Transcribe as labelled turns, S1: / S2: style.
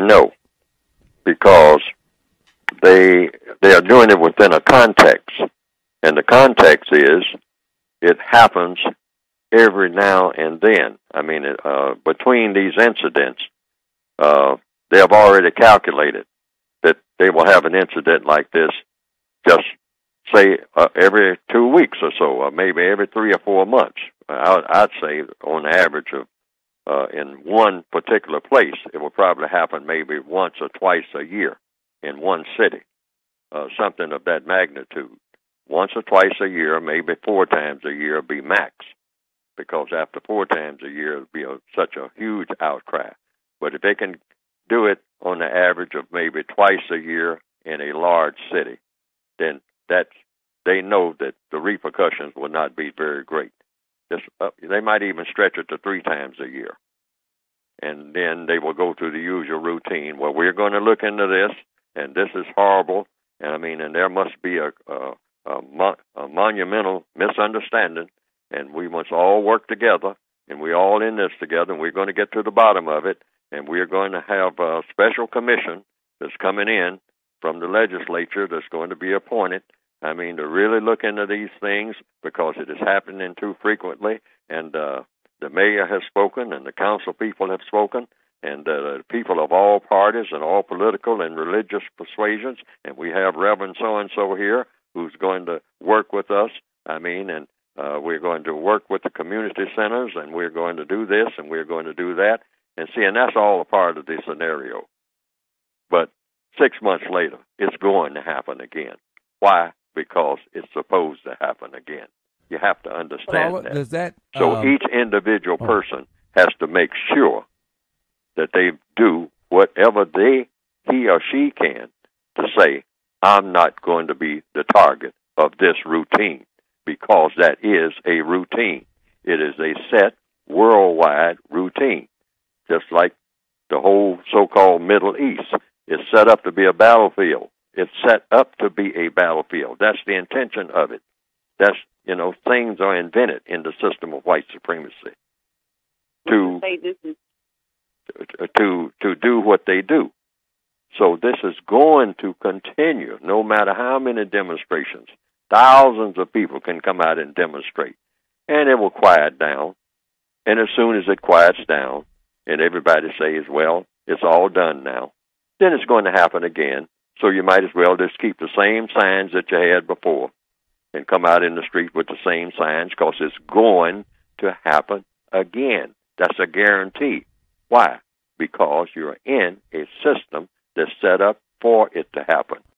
S1: No, because they are doing it within a context, and the context is it happens every now and then. I mean, between these incidents, they have already calculated that they will have an incident like this, just say every 2 weeks or so, or maybe every 3 or 4 months. I'd say on average of in one particular place, it will probably happen maybe once or twice a year in one city, something of that magnitude. Once or twice a year, maybe 4 times a year be max, because after 4 times a year, it'll be such a huge outcry. But if they can do it on the average of maybe twice a year in a large city, then they know that the repercussions will not be very great. They might even stretch it to 3 times a year. And then they will go through the usual routine. Well, we're going to look into this, and this is horrible. And I mean, and there must be a monumental misunderstanding, and we must all work together, and we're all in this together, and we're going to get to the bottom of it, and we're going to have a special commission that's coming in from the legislature that's going to be appointed. I mean, to really look into these things, because it is happening too frequently, and the mayor has spoken, and the council people have spoken, and people of all parties and all political and religious persuasions, and we have Reverend so-and-so here who's going to work with us. I mean, and we're going to work with the community centers, and we're going to do this, and we're going to do that. And see, and that's all a part of the scenario. But 6 months later, it's going to happen again. Why? Because it's supposed to happen again. You have to understand that. So each individual person has to make sure that they do whatever he or she can to say, I'm not going to be the target of this routine, because that is a routine. It is a set worldwide routine, just like the whole so-called Middle East is set up to be a battlefield. It's set up to be a battlefield. That's the intention of it. That's, things are invented in the system of white supremacy to do what they do. So this is going to continue, no matter how many demonstrations. Thousands of people can come out and demonstrate, and it will quiet down. And as soon as it quiets down, and everybody says, well, it's all done now, then it's going to happen again. So you might as well just keep the same signs that you had before and come out in the street with the same signs, because it's going to happen again. That's a guarantee. Why? Because you're in a system that's set up for it to happen.